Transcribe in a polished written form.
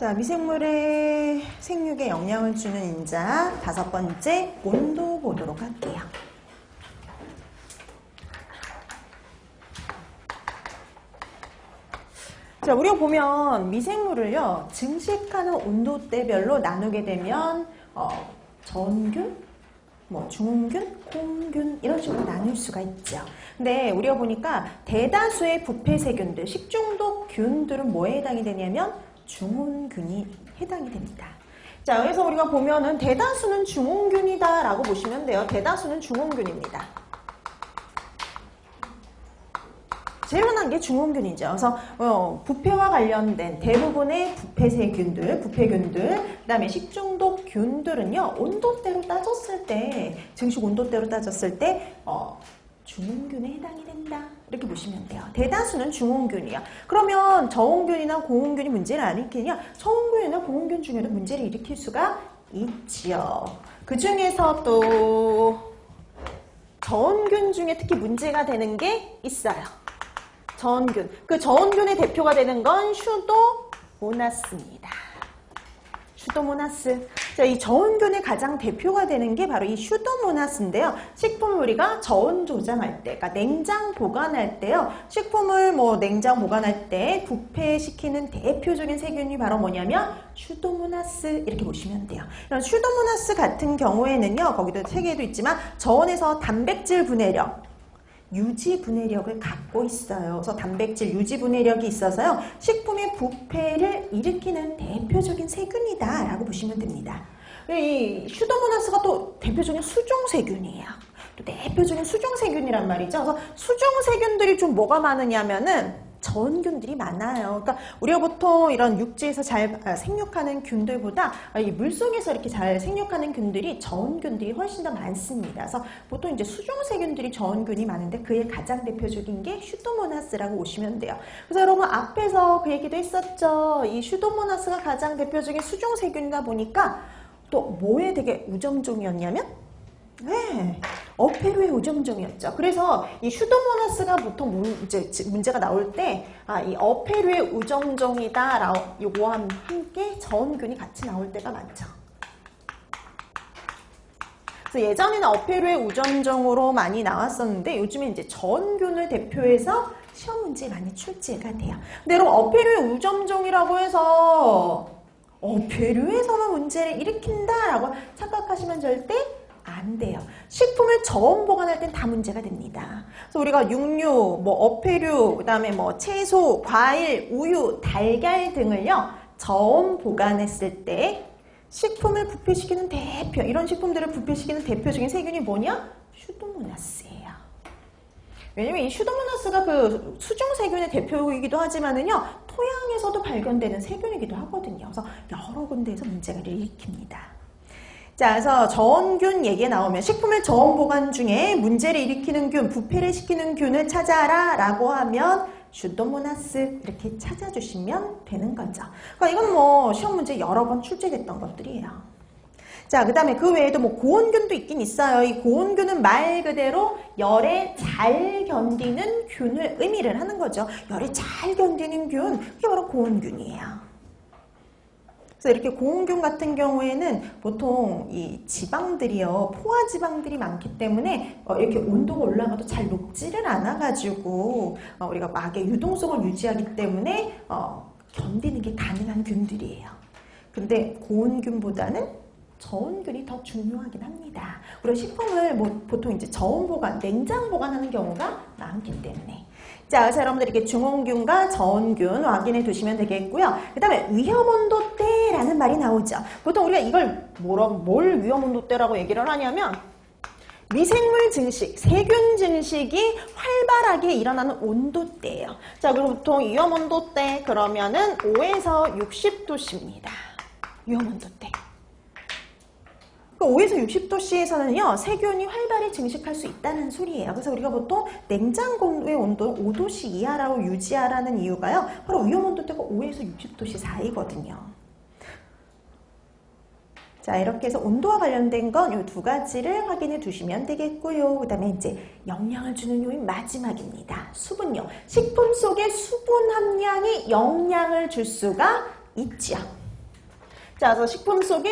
자, 미생물의 생육에 영향을 주는 인자 5번째 온도 보도록 할게요. 자, 우리가 보면 미생물을요, 증식하는 온도대별로 나누게 되면 전균, 중온균, 고온균 이런 식으로 나눌 수가 있죠. 근데 우리가 보니까 대다수의 부패세균들, 식중독균들은 뭐에 해당이 되냐면 중온균이 해당이 됩니다. 자, 그래서 우리가 보면은 대다수는 중온균이다 라고 보시면 돼요. 대다수는 중온균입니다. 제일 흔한 게 중온균이죠. 그래서 부패와 관련된 대부분의 부패세균들, 부패균들, 그 다음에 식중독균들은요, 온도대로 따졌을 때, 증식 온도대로 따졌을 때 중온균에 해당이 된다. 이렇게 보시면 돼요. 대다수는 중온균이야. 그러면 저온균이나 고온균이 문제를 안 일으키냐? 저온균이나 고온균 중에도 문제를 일으킬 수가 있지요. 그 중에서 또 저온균 중에 특히 문제가 되는 게 있어요. 저온균. 그 저온균의 대표가 되는 건 슈도모나스입니다. 슈도모나스. 자, 이 저온균의 가장 대표가 되는 게 바로 이 슈도모나스인데요. 식품을 우리가 저온 조장할 때, 그러니까 냉장 보관할 때요. 식품을 냉장 보관할 때 부패시키는 대표적인 세균이 바로 뭐냐면 슈도모나스 이렇게 보시면 돼요. 이런 슈도모나스 같은 경우에는요. 거기도 세계에도 있지만 저온에서 단백질 분해력, 유지 분해력을 갖고 있어요. 그래서 단백질 유지 분해력이 있어서요. 식품의 부패를 일으키는 대표적인 세균이다 라고 보시면 됩니다. 이 슈도모나스가 또 대표적인 수종세균이에요. 또 대표적인 수종세균이란 말이죠. 그래서 수종세균들이 좀 뭐가 많으냐면은 저온균들이 많아요. 그러니까 우리가 보통 이런 육지에서 잘 생육하는 균들보다 이 물속에서 이렇게 잘 생육하는 균들이 저온균들이 훨씬 더 많습니다. 그래서 보통 이제 수종세균들이 저온균이 많은데 그의 가장 대표적인 게 슈도모나스라고 보시면 돼요. 그래서 여러분 앞에서 그 얘기도 했었죠. 이 슈도모나스가 가장 대표적인 수종세균이다 보니까 또 뭐에 되게 우점종이었냐면 어패류의 우점종이었죠. 그래서 이 슈도모나스가 보통 문제가 나올 때 이 어패류의 우점종이다 요거와 함께 저온균이 같이 나올 때가 많죠. 그래서 예전에는 어패류의 우점종으로 많이 나왔었는데 요즘에 이제 저온균을 대표해서 시험 문제에 많이 출제가 돼요. 근데 여러분 어패류의 우점종이라고 해서 어패류에서만 문제를 일으킨다라고 착각하시면 절대 안 돼요. 식품을 저온 보관할 땐 다 문제가 됩니다. 그래서 우리가 육류, 어패류, 그 다음에 채소, 과일, 우유, 달걀 등을요, 저온 보관했을 때 식품을 부패시키는 이런 식품들을 부패시키는 대표적인 세균이 뭐냐? 슈도모나스예요. 왜냐면 이 슈도모나스가 그 수종세균의 대표이기도 하지만은요, 토양에서도 발견되는 세균이기도 하거든요. 그래서 여러 군데에서 문제를 일으킵니다. 자, 그래서 저온균 얘기에 나오면 식품을 저온 보관 중에 문제를 일으키는 균, 부패를 시키는 균을 찾아라 라고 하면 슈도모나스 이렇게 찾아주시면 되는 거죠. 그러니까 이건 시험 문제 여러 번 출제됐던 것들이에요. 자, 그 다음에 그 외에도 고온균도 있긴 있어요. 이 고온균은 말 그대로 열에 잘 견디는 균을 의미를 하는 거죠. 열에 잘 견디는 균, 그게 바로 고온균이에요. 그래서 이렇게 고온균 같은 경우에는 보통 이 지방들이요, 포화 지방들이 많기 때문에 이렇게 온도가 올라가도 잘 녹지를 않아가지고 우리가 막의 유동성을 유지하기 때문에 견디는 게 가능한 균들이에요. 근데 고온균보다는 저온균이 더 중요하긴 합니다. 우리가 식품을 보통 이제 저온 보관, 냉장 보관하는 경우가 많기 때문에. 자, 그래서 여러분들 이렇게 중온균과 저온균 확인해 두시면 되겠고요. 그 다음에 위험온도대라는 말이 나오죠. 보통 우리가 이걸 뭘 위험온도대라고 얘기를 하냐면 미생물 증식, 세균 증식이 활발하게 일어나는 온도대예요. 자, 그럼 보통 위험온도대 그러면은 5에서 60도씨입니다. 위험온도대. 5에서 60도씨에서는요, 세균이 활발히 증식할 수 있다는 소리예요. 그래서 우리가 보통 냉장고의 온도 5도씨 이하라고 유지하라는 이유가요, 바로 위험온도대가 5에서 60도씨 사이거든요. 자, 이렇게 해서 온도와 관련된 건 이 두 가지를 확인해 두시면 되겠고요. 그 다음에 이제 영양을 주는 요인 마지막입니다. 수분요. 식품 속에 수분 함량이 영양을 줄 수가 있지요. 자, 그래서 식품 속에